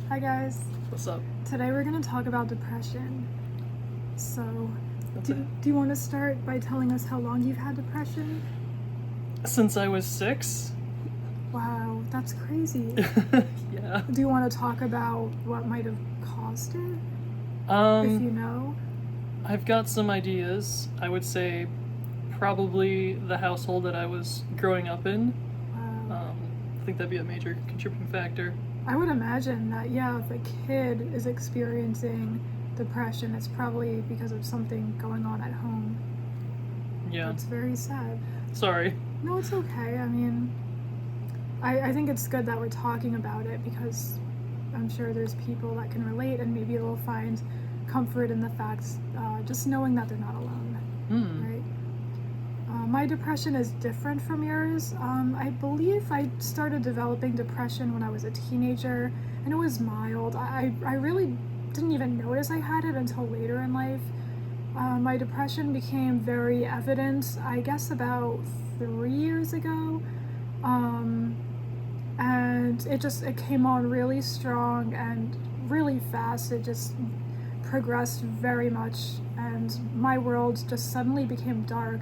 Hi guys. What's up? Today we're going to talk about depression. So, What's do that? you want to start by telling us how long you've had depression? Since I was 6? Wow, that's crazy. Yeah. Do you want to talk about what might have caused it, if you know? I've got some ideas. I would say probably the household that I was growing up in. Wow. I think that'd be a major contributing factor. I would imagine that, yeah, if a kid is experiencing depression, it's probably because of something going on at home. Yeah. That's very sad. Sorry. No, it's okay. I mean, I think it's good that we're talking about it because I'm sure there's people that can relate and maybe they'll find comfort in the fact just knowing that they're not alone, right? My depression is different from yours. I believe I started developing depression when I was a teenager, and it was mild. I really didn't even notice I had it until later in life. My depression became very evident, I guess, about 3 years ago. And it came on really strong and really fast. It just progressed very much, and my world just suddenly became dark.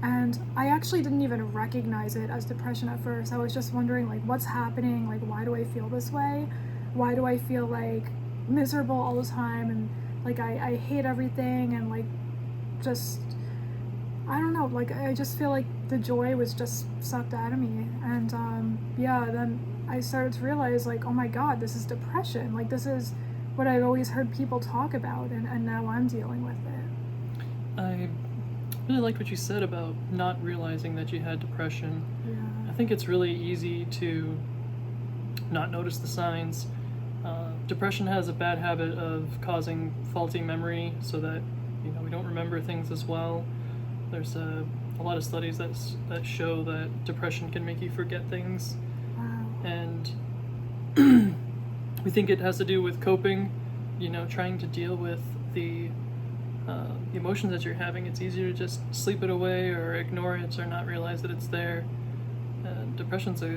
And I actually didn't even recognize it as depression at first. I was just wondering, like, what's happening? Like, why do I feel this way? Why do I feel like miserable all the time? And like I hate everything, and like just I don't know, like I just feel like the joy was just sucked out of me. And then I started to realize, like, oh my god, this is depression. Like, this is what I've always heard people talk about, and now I'm dealing with it. I really liked what you said about not realizing that you had depression. Yeah. I think it's really easy to not notice the signs. Depression has a bad habit of causing faulty memory so that we don't remember things as well. There's a lot of studies that show that depression can make you forget things, Wow. and we think it has to do with coping, trying to deal with the emotions that you're having. It's easier to just sleep it away or ignore it or not realize that it's there. Depression's a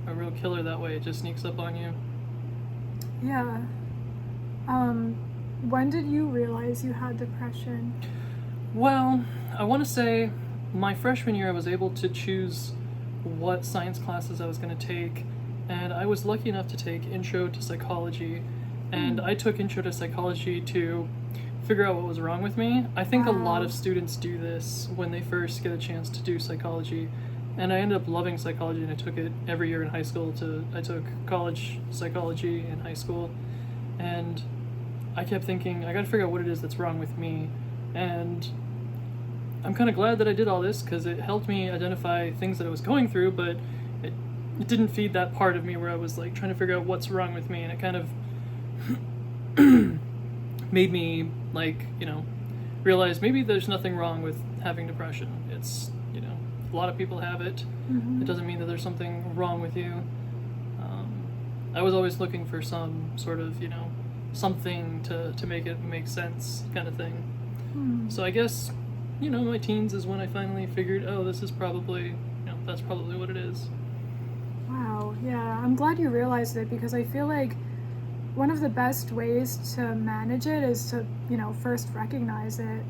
real killer that way. It just sneaks up on you. Yeah. When did you realize you had depression? Well, I want to say my freshman year I was able to choose what science classes I was going to take, and I was lucky enough to take Intro to Psychology, and I took Intro to Psychology to figure out what was wrong with me. I think a lot of students do this when they first get a chance to do psychology, and I ended up loving psychology, and I took it every year in high school. I took college psychology in high school, and I kept thinking, I gotta figure out what it is that's wrong with me, and I'm kind of glad that I did all this because it helped me identify things that I was going through, but it didn't feed that part of me where I was like trying to figure out what's wrong with me, and it kind of made me realize maybe there's nothing wrong with having depression. It's a lot of people have it. It doesn't mean that there's something wrong with you. I was always looking for some sort of something to make it make sense kind of thing. So I guess my teens is when I finally figured, oh, this is probably that's probably what it is. Wow, yeah, I'm glad you realized it because I feel like one of the best ways to manage it is to, first recognize it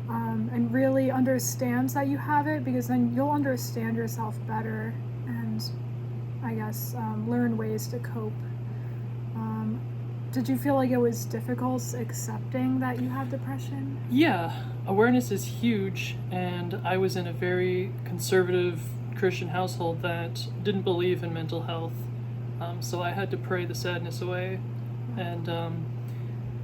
and really understand that you have it, because then you'll understand yourself better and I guess learn ways to cope. Did you feel like it was difficult accepting that you have depression? Yeah, awareness is huge, and I was in a very conservative Christian household that didn't believe in mental health. So I had to pray the sadness away, and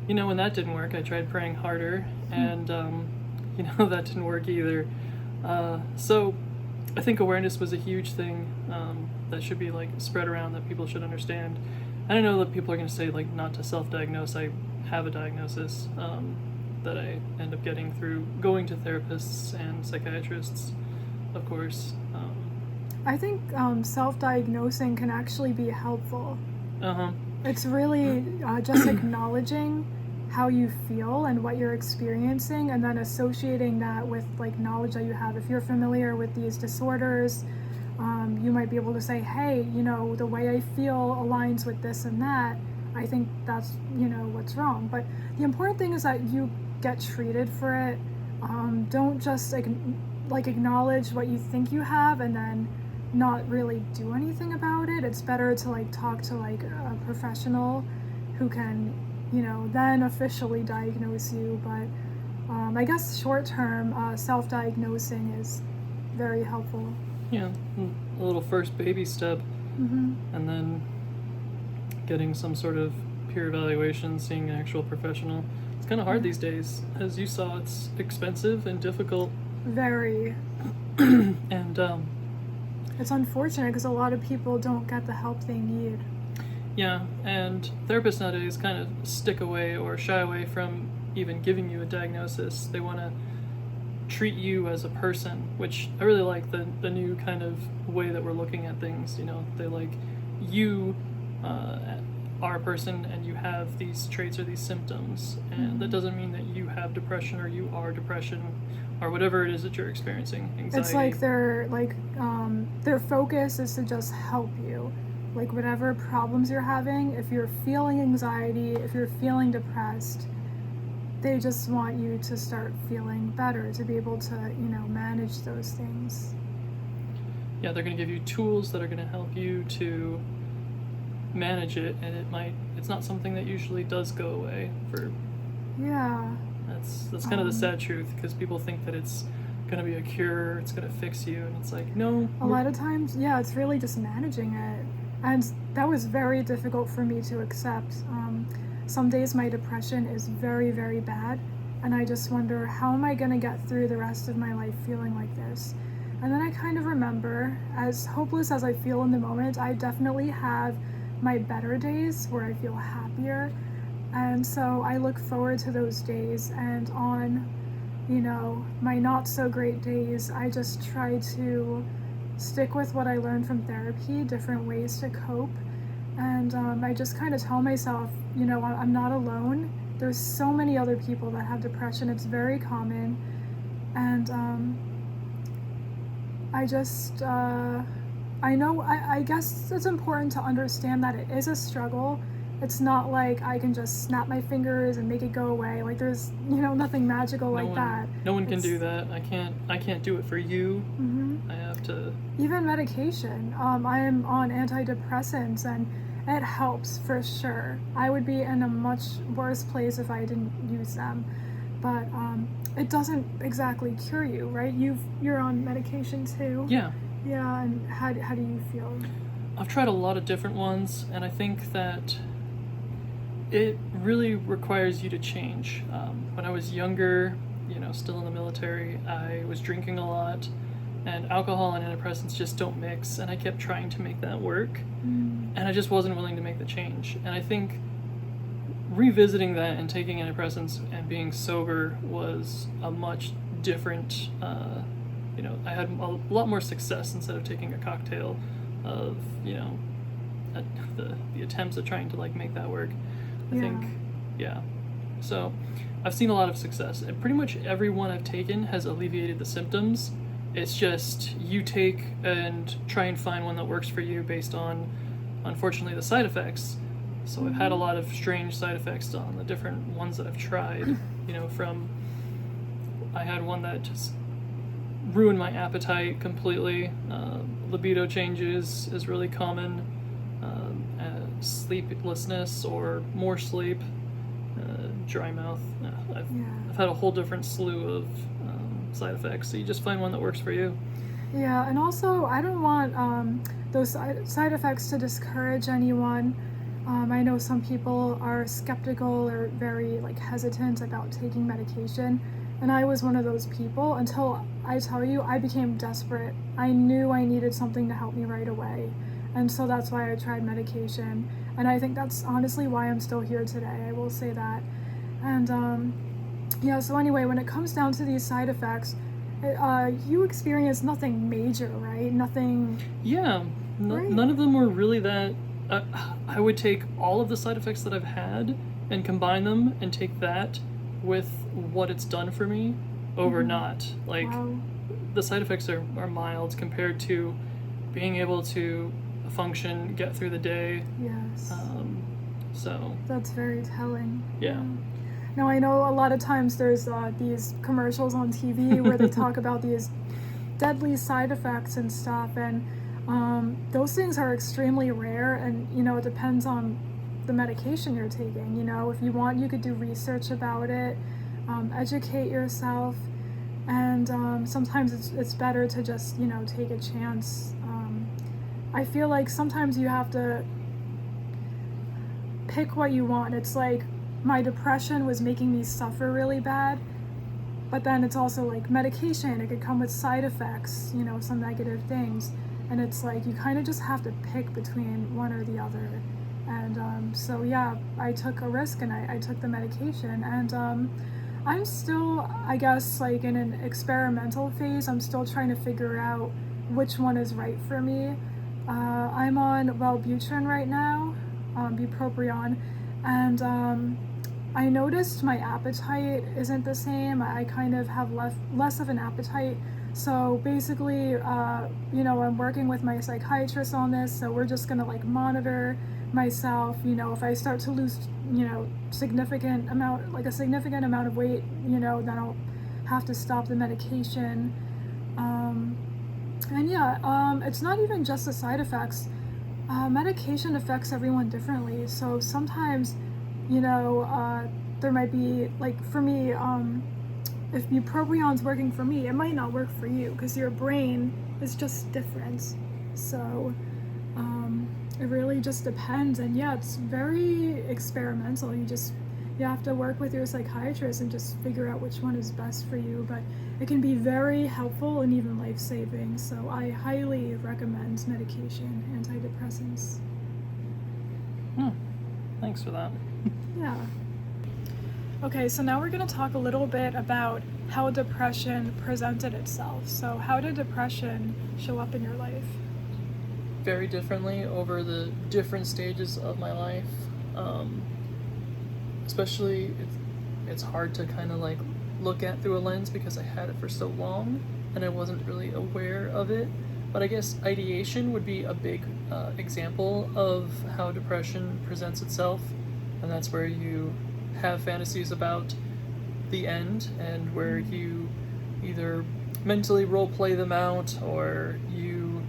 when that didn't work, I tried praying harder, and that didn't work either. So I think awareness was a huge thing that should be spread around, that people should understand. And I know that people are going to say not to self-diagnose. I have a diagnosis that I end up getting through going to therapists and psychiatrists, of course. I think self-diagnosing can actually be helpful. Uh-huh. It's really just acknowledging how you feel and what you're experiencing, and then associating that with knowledge that you have. If you're familiar with these disorders, you might be able to say, hey, the way I feel aligns with this and that. I think that's, what's wrong. But the important thing is that you get treated for it. Don't just acknowledge what you think you have and then not really do anything about it. It's better to talk to a professional who can, then officially diagnose you. But I guess short term self-diagnosing is very helpful. Yeah, a little first baby step, Mm-hmm. and then getting some sort of peer evaluation, seeing an actual professional. It's kind of hard these days. As you saw, it's expensive and difficult. Very. And It's unfortunate because a lot of people don't get the help they need. yeah, and therapists nowadays kind of stick away or shy away from even giving you a diagnosis. They want to treat you as a person, which I really like the new kind of way that we're looking at things. They like you are a person and you have these traits or these symptoms, and that doesn't mean that you have depression or you are depression or whatever it is that you're experiencing, anxiety. It's like their focus is to just help you. Like whatever problems you're having, if you're feeling anxiety, if you're feeling depressed, they just want you to start feeling better, to be able to, manage those things. Yeah, they're going to give you tools that are going to help you to manage it, and it's not something that usually does go away for. Yeah. That's kind of the sad truth, because people think that it's going to be a cure, it's going to fix you, and it's like, no. A lot of times, yeah, it's really just managing it. And that was very difficult for me to accept. Some days my depression is very, very bad, and I just wonder, how am I going to get through the rest of my life feeling like this? And then I kind of remember, as hopeless as I feel in the moment, I definitely have my better days where I feel happier. And so I look forward to those days, and on, my not so great days, I just try to stick with what I learned from therapy, different ways to cope. And I just kind of tell myself, I'm not alone. There's so many other people that have depression. It's very common. And I just, I guess it's important to understand that it is a struggle. It's not like I can just snap my fingers and make it go away. Like there's, nothing magical that. No one can do that. I can't do it for you. Mm-hmm. I have to. Even medication. I am on antidepressants, and it helps for sure. I would be in a much worse place if I didn't use them. But it doesn't exactly cure you, right? You're on medication too. Yeah. Yeah, and how do you feel? I've tried a lot of different ones, and I think that it really requires you to change. When I was younger, still in the military, I was drinking a lot, and alcohol and antidepressants just don't mix, and I kept trying to make that work, and I just wasn't willing to make the change. And I think revisiting that and taking antidepressants and being sober was a much different, I had a lot more success instead of taking a cocktail of, the attempts at trying to make that work. I think, yeah. So I've seen a lot of success, and pretty much everyone I've taken has alleviated the symptoms. It's just you take and try and find one that works for you based on, unfortunately, the side effects. So I've had a lot of strange side effects on the different ones that I've tried. I had one that just ruined my appetite completely. Libido changes is really common. Sleeplessness or more sleep, dry mouth. I've had a whole different slew of side effects. So you just find one that works for you. Yeah, and also I don't want those side effects to discourage anyone. I know some people are skeptical or very hesitant about taking medication, and I was one of those people until I tell you I became desperate. I knew I needed something to help me right away, and so that's why I tried medication, and I think that's honestly why I'm still here today. I will say that. And so anyway, when it comes down to these side effects, you experienced nothing major, right? Nothing. Yeah, Right. None of them were really that. I would take all of the side effects that I've had and combine them and take that with what it's done for me over not. Wow. The side effects are mild compared to being able to function, get through the day. Yes. So That's very telling. yeah. Now, I know a lot of times there's these commercials on TV where they talk about these deadly side effects and stuff, and those things are extremely rare, and it depends on the medication you're taking. If you want, you could do research about it, educate yourself, and sometimes it's better to just take a chance. I feel like sometimes you have to pick what you want. It's like my depression was making me suffer really bad, but then it's also like medication. It could come with side effects, some negative things, and it's like you kind of just have to pick between one or the other. And so yeah, I took a risk and I took the medication, and I'm still, I guess, like in an experimental phase. I'm still trying to figure out which one is right for me. I'm on Wellbutrin right now, bupropion, and I noticed my appetite isn't the same. I kind of have less of an appetite. So basically, I'm working with my psychiatrist on this. So we're just gonna like monitor myself. If I start to lose, a significant amount of weight, then I'll have to stop the medication. And yeah, it's not even just the side effects. Medication affects everyone differently. So sometimes, there might be, like for me, if bupropion's working for me, it might not work for you because your brain is just different. So it really just depends. And yeah, it's very experimental. You have to work with your psychiatrist and just figure out which one is best for you. But it can be very helpful and even life-saving. So I highly recommend medication, antidepressants. Thanks for that. Yeah. Okay, so now we're going to talk a little bit about how depression presented itself. So how did depression show up in your life? Very differently over the different stages of my life. Especially, it's hard to kind of like look at through a lens because I had it for so long and I wasn't really aware of it. But I guess ideation would be a big example of how depression presents itself, and that's where you have fantasies about the end and where you either mentally role play them out or you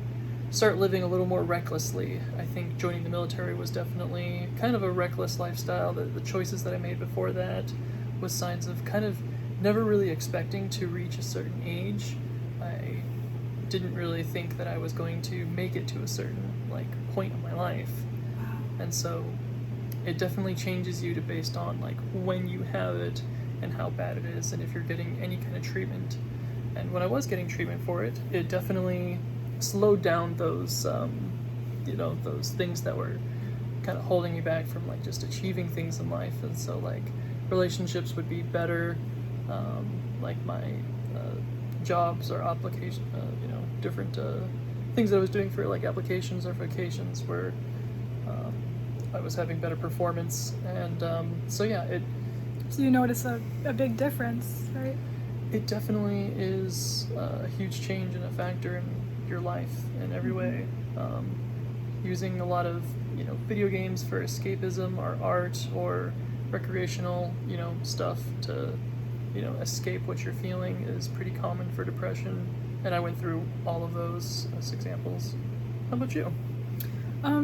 start living a little more recklessly. I think joining the military was definitely kind of a reckless lifestyle. The choices that I made before that was signs of kind of never really expecting to reach a certain age. I didn't really think that I was going to make it to a certain point in my life. And so it definitely changes you based on when you have it and how bad it is and if you're getting any kind of treatment. And when I was getting treatment for it, it definitely slowed down those those things that were kind of holding me back from just achieving things in life. And so relationships would be better, my jobs or application, different things that I was doing for applications or vacations where I was having better performance. And so you notice a big difference, right? It definitely is a huge change and a factor in your life in every way. Using a lot of video games for escapism or art or recreational stuff to escape what you're feeling is pretty common for depression, and I went through all of those as examples. How about you?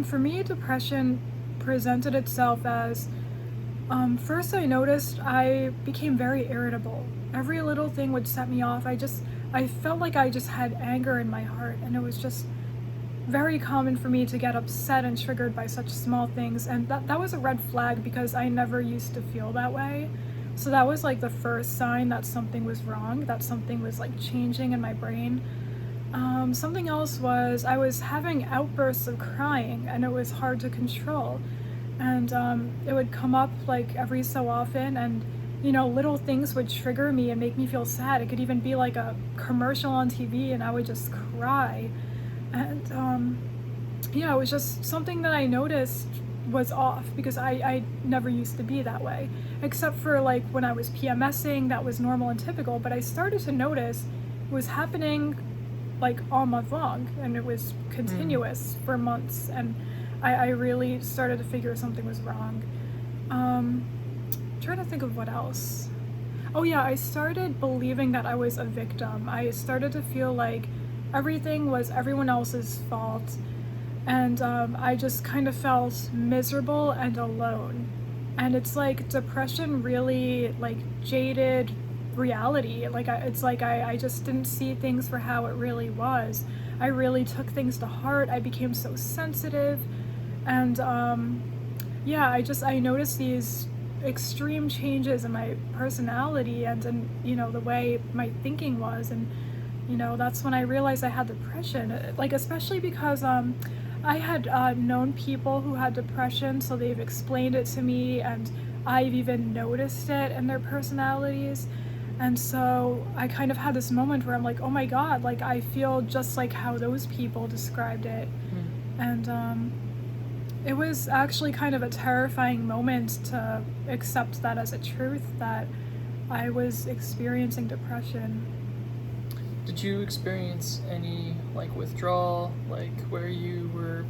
For me, depression presented itself as first I noticed I became very irritable. Every little thing would set me off. I felt like I just had anger in my heart, and it was just very common for me to get upset and triggered by such small things, and that was a red flag because I never used to feel that way. So that was the first sign that something was wrong, that something was changing in my brain. Something else was I was having outbursts of crying, and it was hard to control, and it would come up every so often, and little things would trigger me and make me feel sad. It could even be a commercial on TV and I would just cry. And it was just something that I noticed was off because I never used to be that way. Except for when I was PMSing, that was normal and typical, but I started to notice it was happening all month long, and it was continuous for months. And I really started to figure something was wrong. Trying to think of what else. Oh yeah, I started believing that I was a victim. I started to feel like everything was everyone else's fault, and I just kind of felt miserable and alone. And it's like depression really like jaded reality. Like it's like I just didn't see things for how it really was. I really took things to heart. I became so sensitive, and yeah, I noticed these extreme changes in my personality and in the way my thinking was, and that's when I realized I had depression. Like especially because I had known people who had depression, so they've explained it to me, and I've even noticed it in their personalities. And so I kind of had this moment where I'm like, oh my God, like I feel just like how those people described it. And it was actually kind of a terrifying moment to accept that as a truth, that I was experiencing depression. Did you experience any like withdrawal, like where you were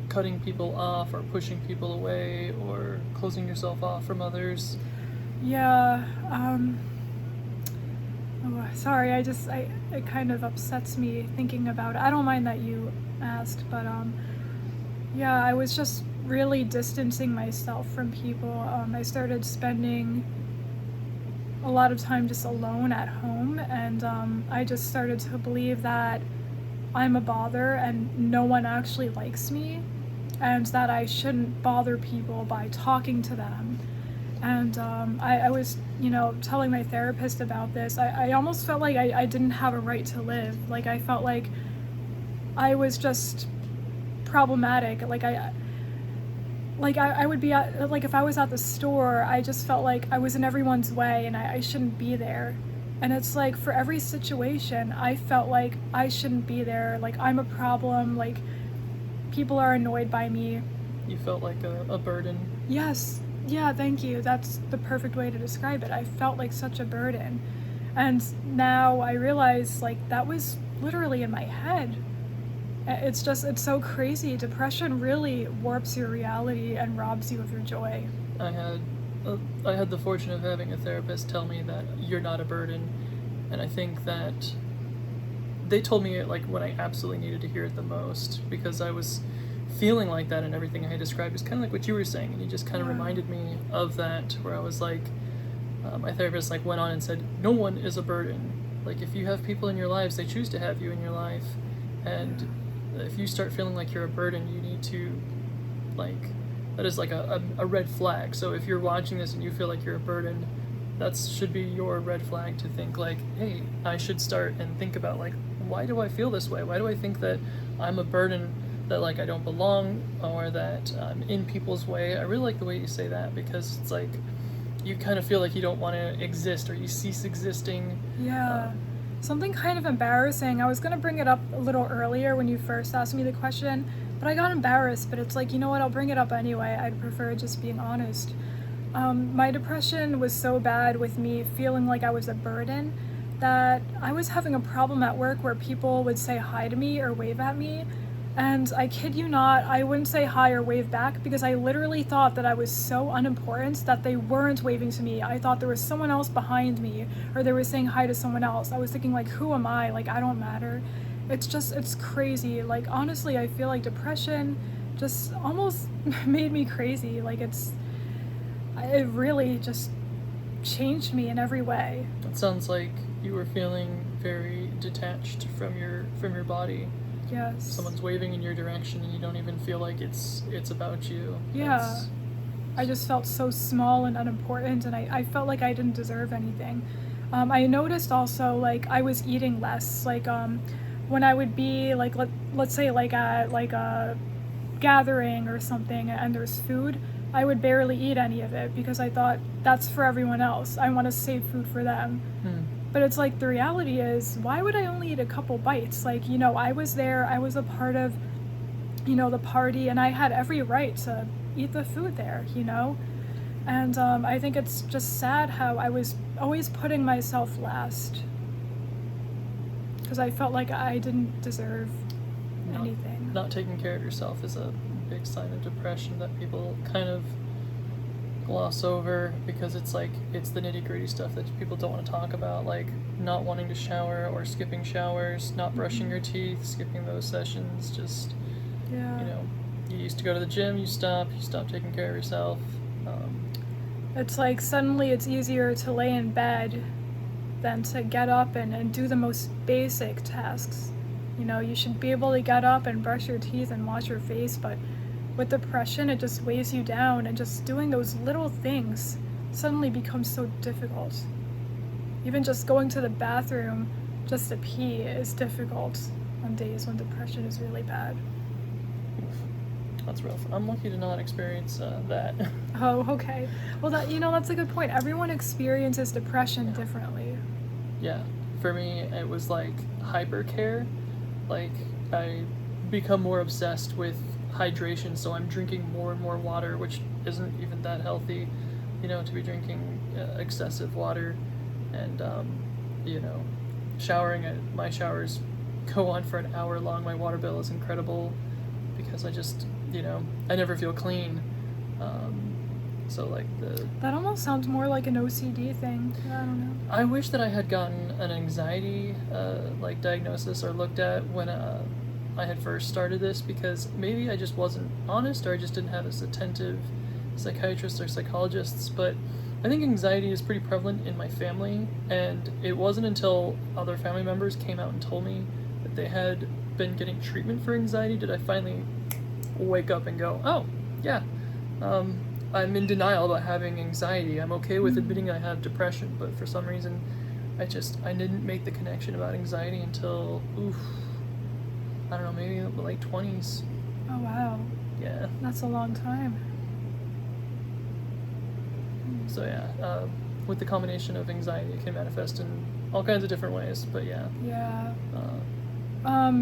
cutting people off or pushing people away or closing yourself off from others? Yeah, oh, sorry, it kind of upsets me thinking about it. I don't mind that you asked, but yeah, I was just really distancing myself from people. I started spending a lot of time just alone at home, and I just started to believe that I'm a bother and no one actually likes me, and that I shouldn't bother people by talking to them. And I was, telling my therapist about this. I almost felt like I didn't have a right to live. Like I felt like I was just problematic. Like I would be at, like if I was at the store, I just felt like I was in everyone's way and I shouldn't be there. And it's like for every situation, I felt like I shouldn't be there. Like I'm a problem. Like people are annoyed by me. You felt like a burden? Yes. Yeah, thank you. That's the perfect way to describe it. I felt like such a burden. And now I realize like that was literally in my head. It's so crazy. Depression really warps your reality and robs you of your joy. I had the fortune of having a therapist tell me that you're not a burden, and I think that they told me it like when I absolutely needed to hear it the most, because I was feeling like that, and everything I had described is kind of like what you were saying, and you just kind of reminded me of that, where I was like, my therapist like went on and said, no one is a burden. Like if you have people in your lives, they choose to have you in your life, and if you start feeling like you're a burden, you need to like, that is like a red flag. So if you're watching this and you feel like you're a burden, that should be your red flag to think like, hey, I should start and think about like, why do I feel this way? Why do I think that I'm a burden, that like I don't belong, or that I'm in people's way? I really like the way you say that, because it's like you kind of feel like you don't want to exist, or you cease existing. Yeah. Something kind of embarrassing. I was going to bring it up a little earlier when you first asked me the question, but I got embarrassed. But it's like, you know what, I'll bring it up anyway. I'd prefer just being honest. My depression was so bad with me feeling like I was a burden that I was having a problem at work where people would say hi to me or wave at me. And I kid you not, I wouldn't say hi or wave back because I literally thought that I was so unimportant that they weren't waving to me. I thought there was someone else behind me, or they were saying hi to someone else. I was thinking like, who am I? Like, I don't matter. It's crazy. Like, honestly, I feel like depression just almost made me crazy. Like, it really just changed me in every way. It sounds like you were feeling very detached from your body. Yes. Someone's waving in your direction and you don't even feel like it's about you. Yeah. I just felt so small and unimportant, and I felt like I didn't deserve anything. I noticed also like I was eating less. Like when I would be like let's say like at like a gathering or something and there's food, I would barely eat any of it because I thought that's for everyone else. I want to save food for them. But it's like the reality is, why would I only eat a couple bites? Like, I was there, I was a part of, the party, and I had every right to eat the food there, And I think it's just sad how I was always putting myself last because I felt like I didn't deserve anything. Not taking care of yourself is a big sign of depression that people kind of gloss over because it's like it's the nitty-gritty stuff that people don't want to talk about, like not wanting to shower or skipping showers, not brushing your teeth, skipping those sessions. Just Yeah. you know, you used to go to the gym, you stop taking care of yourself. It's like suddenly it's easier to lay in bed than to get up and do the most basic tasks. You know, you should be able to get up and brush your teeth and wash your face, but with depression, it just weighs you down, and just doing those little things suddenly becomes so difficult. Even just going to the bathroom just to pee is difficult on days when depression is really bad. That's rough. I'm lucky to not experience that. Oh, okay. Well, that's a good point. Everyone experiences depression differently. Yeah, for me, it was like hypercare. Like, I become more obsessed with hydration, so I'm drinking more and more water, which isn't even that healthy, to be drinking excessive water. And, showering, my showers go on for an hour long. My water bill is incredible because I just, I never feel clean. So like That almost sounds more like an OCD thing. I don't know. I wish that I had gotten an anxiety diagnosis or looked at when I had first started this, because maybe I just wasn't honest, or I just didn't have as attentive psychiatrists or psychologists. But I think anxiety is pretty prevalent in my family, and it wasn't until other family members came out and told me that they had been getting treatment for anxiety did I finally wake up and go, oh, yeah, I'm in denial about having anxiety. I'm okay with admitting I have depression, but for some reason, I didn't make the connection about anxiety until, I don't know, maybe the late 20s. Oh, wow. Yeah. That's a long time. So yeah, with the combination of anxiety, it can manifest in all kinds of different ways, but yeah. Yeah.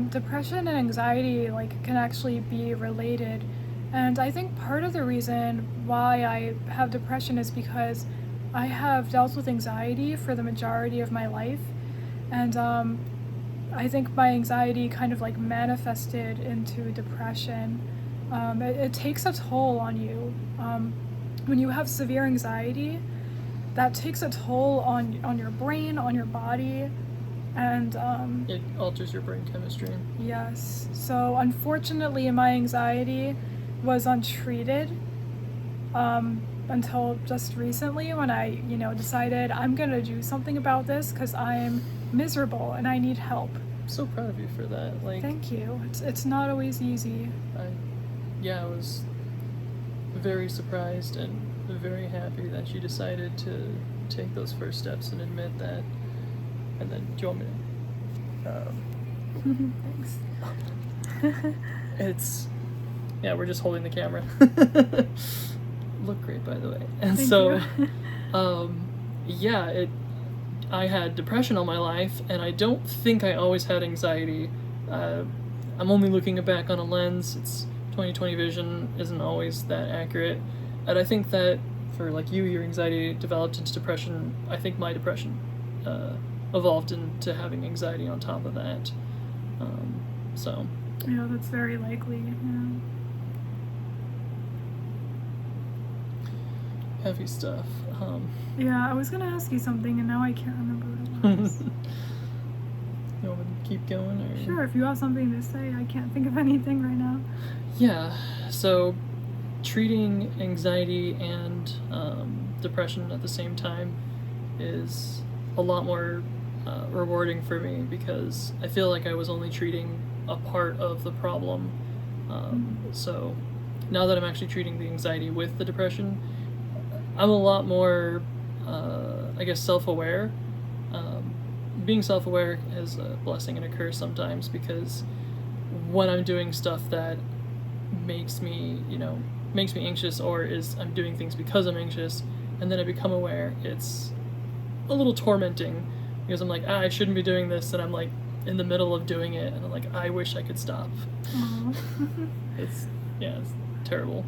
Depression and anxiety can actually be related, and I think part of the reason why I have depression is because I have dealt with anxiety for the majority of my life, and I think my anxiety kind of manifested into depression. It takes a toll on you. When you have severe anxiety, that takes a toll on your brain, on your body, and it alters your brain chemistry. Yes. So unfortunately, my anxiety was untreated until just recently, when I decided I'm gonna do something about this because I'm miserable and I need help. I'm so proud of you for that. Thank you. It's not always easy. I was very surprised and very happy that you decided to take those first steps and admit that. And then, do you want me to? Thanks. We're just holding the camera. Look great, by the way. And Thank so, you. I had depression all my life, and I don't think I always had anxiety. I'm only looking back on a lens. It's 20/20 vision isn't always that accurate. And I think that for your anxiety developed into depression. I think my depression evolved into having anxiety on top of that. So. Yeah, that's very likely. Yeah. Heavy stuff. Yeah, I was gonna ask you something, and now I can't remember what it was. You want me to keep going? Or? Sure, if you have something to say. I can't think of anything right now. Yeah, so treating anxiety and depression at the same time is a lot more rewarding for me, because I feel like I was only treating a part of the problem. So now that I'm actually treating the anxiety with the depression, I'm a lot more, self-aware. Being self-aware is a blessing and a curse sometimes, because when I'm doing stuff that makes me anxious, or I'm doing things because I'm anxious, and then I become aware, it's a little tormenting, because I'm like, I shouldn't be doing this, and I'm in the middle of doing it, and I'm I wish I could stop. It's terrible.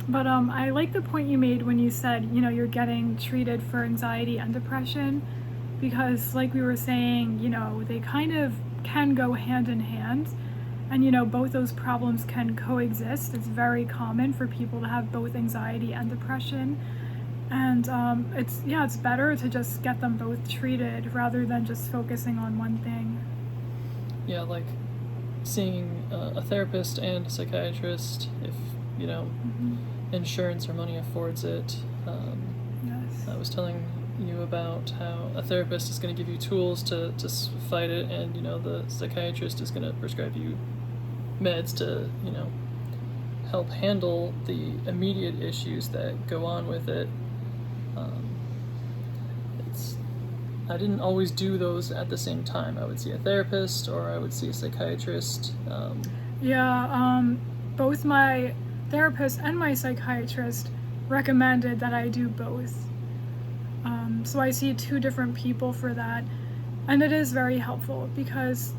But I like the point you made when you said, you're getting treated for anxiety and depression, because like we were saying, they kind of can go hand in hand. And both those problems can coexist. It's very common for people to have both anxiety and depression. And it's better to just get them both treated rather than just focusing on one thing. Yeah, like seeing a therapist and a psychiatrist, if insurance or money affords it. Yes. I was telling you about how a therapist is going to give you tools to fight it, and the psychiatrist is going to prescribe you meds to help handle the immediate issues that go on with it. I didn't always do those at the same time. I would see a therapist or I would see a psychiatrist. Both my therapist and my psychiatrist recommended that I do both. So I see two different people for that, and it is very helpful because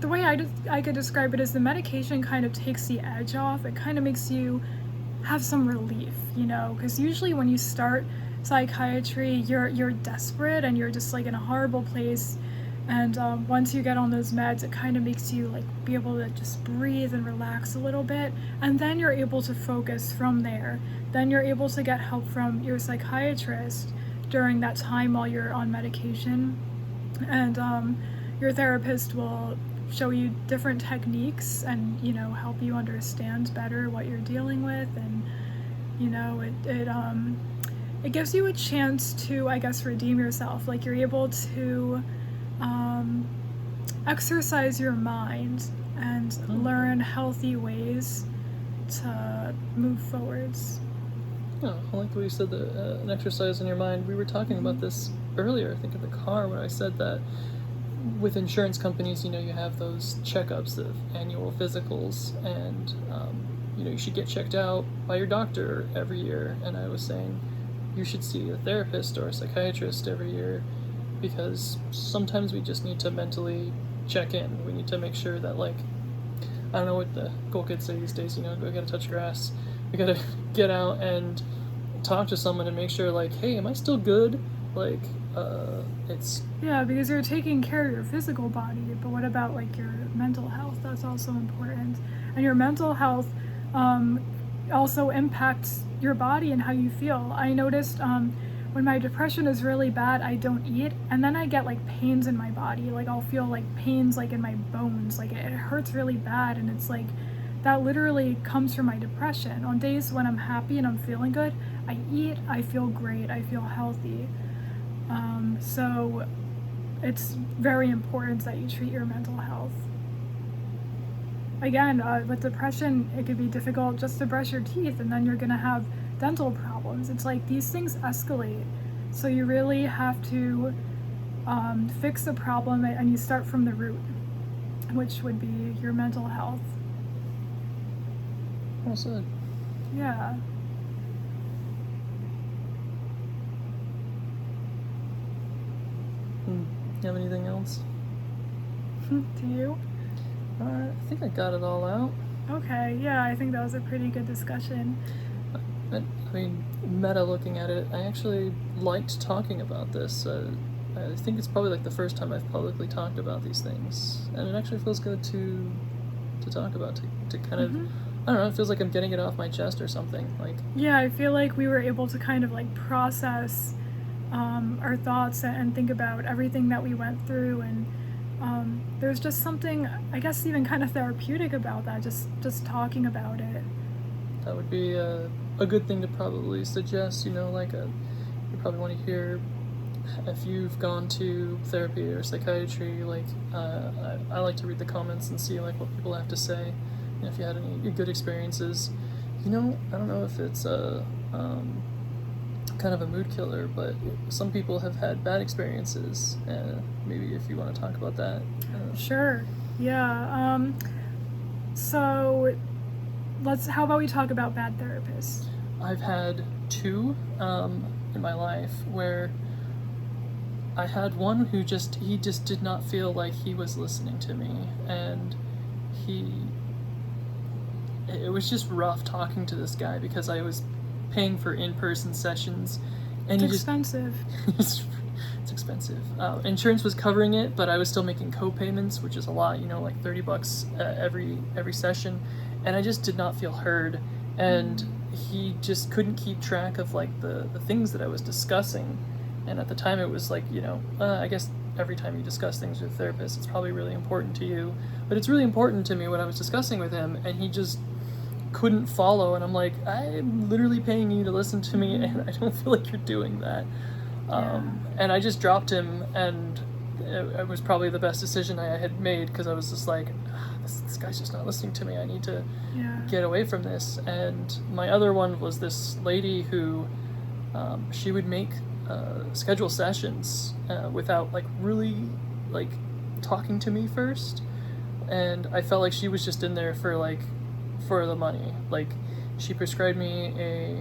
the way I could describe it is the medication kind of takes the edge off. It kind of makes you have some relief, because usually when you start psychiatry, you're desperate and you're just like in a horrible place. And once you get on those meds, it kind of makes you like be able to just breathe and relax a little bit, and then you're able to focus from there. Then you're able to get help from your psychiatrist during that time while you're on medication, and your therapist will show you different techniques and help you understand better what you're dealing with, and it gives you a chance to, I guess, redeem yourself. Like you're able to exercise your mind and learn healthy ways to move forwards. Yeah, I like the way you said an exercise in your mind. We were talking about this earlier, I think in the car, where I said that with insurance companies, you have those checkups, the annual physicals, and you should get checked out by your doctor every year. And I was saying you should see a therapist or a psychiatrist every year, because sometimes we just need to mentally check in. We need to make sure that, like, I don't know what the cool kids say these days, we gotta touch grass. We gotta get out and talk to someone and make sure, like, hey, am I still good? Like, it's... Yeah, because you're taking care of your physical body, but what about, like, your mental health? That's also important. And your mental health also impacts your body and how you feel. I noticed when my depression is really bad, I don't eat, and then I get like pains in my body. Like I'll feel like pains like in my bones, like it hurts really bad, and it's like that literally comes from my depression. On days when I'm happy and I'm feeling good, I eat, I feel great, I feel healthy. So it's very important that you treat your mental health. Again, with depression, it could be difficult just to brush your teeth, and then you're gonna have dental problems. It's like these things escalate, so you really have to fix the problem, and you start from the root, which would be your mental health. Well said. Yeah. You have anything else? Do you? I think I got it all out. Okay, yeah, I think that was a pretty good discussion. I mean, meta looking at it, I actually liked talking about this. I think it's probably like the first time I've publicly talked about these things, and it actually feels good to talk about, to kind of, I don't know, it feels like I'm getting it off my chest or something. Like, yeah, I feel like we were able to kind of like process our thoughts and think about everything that we went through, and there's just something, I guess, even kind of therapeutic about that, just talking about it. That would be a good thing to probably suggest, like you probably want to hear, if you've gone to therapy or psychiatry, like I like to read the comments and see like what people have to say, and if you had any good experiences. I don't know if it's a kind of a mood killer, but some people have had bad experiences, and maybe if you want to talk about that. Sure. Yeah. So how about we talk about bad therapists? I've had two in my life where I had one who he just did not feel like he was listening to me, and it was just rough talking to this guy because I was paying for in-person sessions, and It's expensive. it's it's expensive. Insurance was covering it, but I was still making co-payments, which is a lot, like $30 every session, and I just did not feel heard. And he just couldn't keep track of like the things that I was discussing. And at the time it was like, I guess every time you discuss things with a therapist, it's probably really important to you, but it's really important to me what I was discussing with him, and he just couldn't follow. And I'm like, I'm literally paying you to listen to me, and I don't feel like you're doing that. And I just dropped him, and it was probably the best decision I had made, because I was just like, this guy's just not listening to me. I need to get away from this. And my other one was this lady who she would make schedule sessions without like really like talking to me first, and I felt like she was just in there for the money. Like, she prescribed me a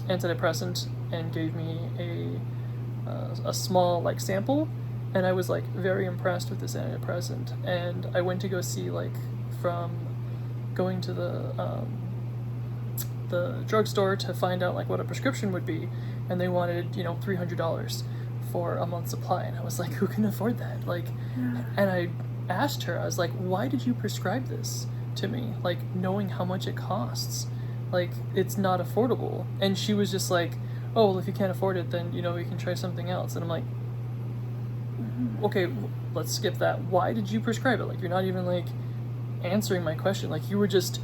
antidepressant and gave me a small like sample, and I was like very impressed with this antidepressant. And I went to go see, like, from going to the drugstore to find out like what a prescription would be, and they wanted $300 for a month's supply, and I was like, who can afford that? Like, and I asked her, I was like, why did you prescribe this to me, like, knowing how much it costs? Like, it's not affordable. And she was just like, oh, well, if you can't afford it, then we can try something else. And I'm like, okay, let's skip that. Why did you prescribe it? Like, you're not even like answering my question. Like, you were just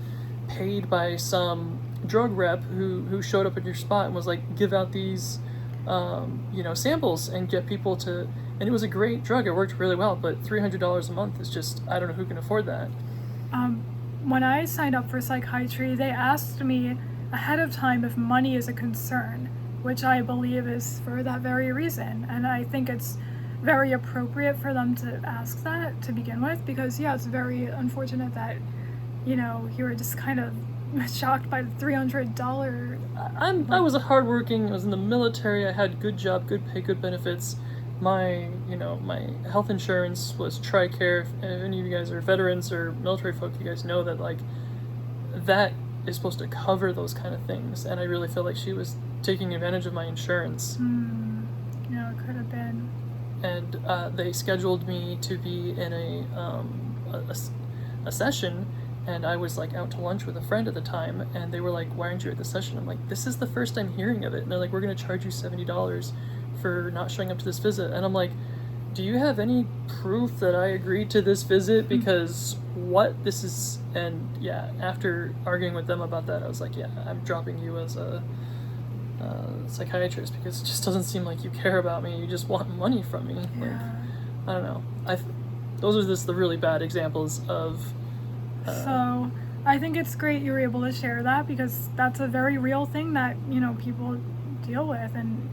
paid by some drug rep who showed up at your spot and was like, give out these samples and get people to, and it was a great drug, it worked really well, but $300 a month is just, I don't know who can afford that. When I signed up for psychiatry, they asked me ahead of time if money is a concern, which I believe is for that very reason. And I think it's very appropriate for them to ask that to begin with, because it's very unfortunate that you were just kind of shocked by the $300. I was hardworking. I was in the military. I had good job, good pay, good benefits. My my health insurance was TRICARE. If any of you guys are veterans or military folk, you guys know that like that is supposed to cover those kind of things. And I really feel like she was taking advantage of my insurance. It could have been. And they scheduled me to be in a session. And I was like out to lunch with a friend at the time, and they were like, why aren't you at the session? I'm like, this is the first I'm hearing of it. And they're like, we're going to charge you $70 for not showing up to this visit. And I'm like, do you have any proof that I agreed to this visit? Because what this is. And after arguing with them about that, I was like, I'm dropping you as a psychiatrist, because it just doesn't seem like you care about me. You just want money from me. Like, I don't know. Those are just the really bad examples of. So I think it's great you were able to share that, because that's a very real thing that people deal with. And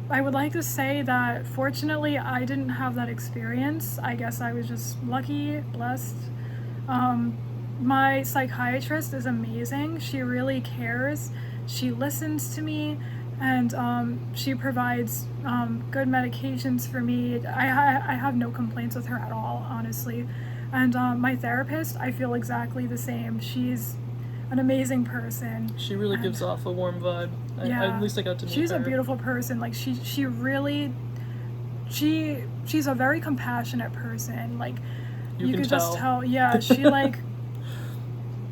I would like to say that fortunately I didn't have that experience. I guess I was just lucky, blessed. My psychiatrist is amazing. She really cares. She listens to me, and she provides good medications for me. I have no complaints with her at all, honestly. And my therapist, I feel exactly the same. She's an amazing person. She really gives off a warm vibe. At least I got to meet her. She's a beautiful person. Like, she's a very compassionate person. Like, you could just tell. Yeah, she like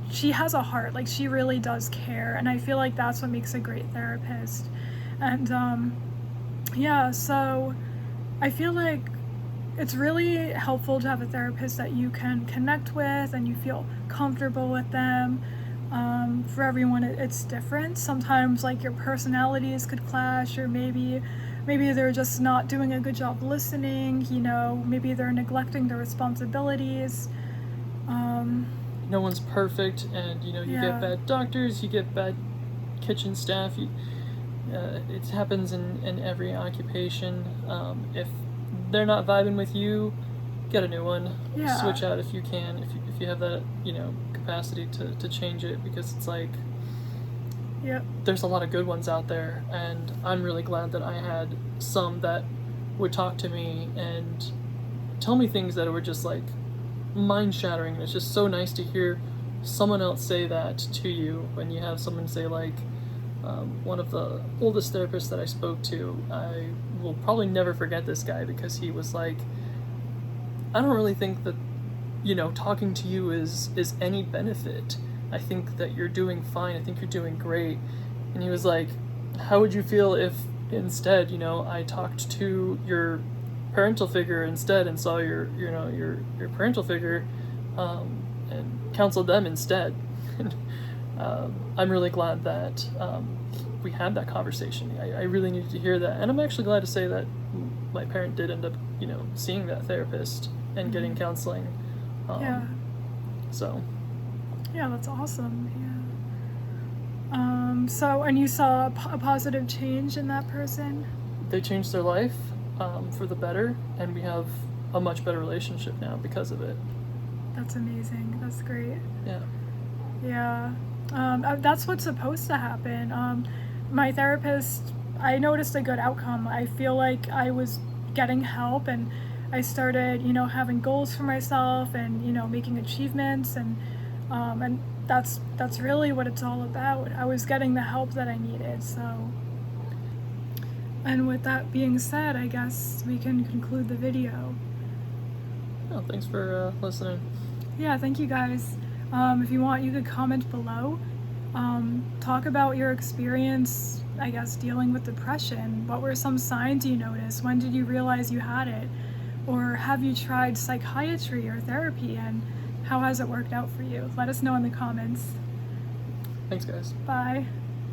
she has a heart. Like, she really does care, and I feel like that's what makes a great therapist. And so I feel like it's really helpful to have a therapist that you can connect with and you feel comfortable with them. For everyone, it's different. Sometimes, like, your personalities could clash, or maybe they're just not doing a good job listening. Maybe they're neglecting their responsibilities. No one's perfect, and you get bad doctors, you get bad kitchen staff. It happens in every occupation. If they're not vibing with you, get a new one. Switch out if you can, if you have that capacity to change it, because it's like there's a lot of good ones out there, and I'm really glad that I had some that would talk to me and tell me things that were just like mind shattering. And it's just so nice to hear someone else say that to you, when you have someone say like, one of the oldest therapists that I spoke to. I will probably never forget this guy because he was like, I don't really think that, talking to you is any benefit. I think that you're doing fine. I think you're doing great. And he was like, how would you feel if instead, I talked to your parental figure instead and saw your parental figure, and counseled them instead. And I'm really glad that we had that conversation. I really needed to hear that, and I'm actually glad to say that my parent did end up, seeing that therapist and getting counseling. Yeah. So. Yeah, that's awesome. Yeah. So, and you saw a positive change in that person? They changed their life for the better, and we have a much better relationship now because of it. That's amazing. That's great. Yeah. Yeah. That's what's supposed to happen. My therapist, I noticed a good outcome. I feel like I was getting help, and I started, having goals for myself and, making achievements, and that's really what it's all about. I was getting the help that I needed, so. And with that being said, I guess we can conclude the video. Oh, thanks for listening. Yeah, thank you guys. If you want, you could comment below. Talk about your experience, I guess, dealing with depression. What were some signs you noticed? When did you realize you had it? Or have you tried psychiatry or therapy, and how has it worked out for you? Let us know in the comments. Thanks, guys. Bye.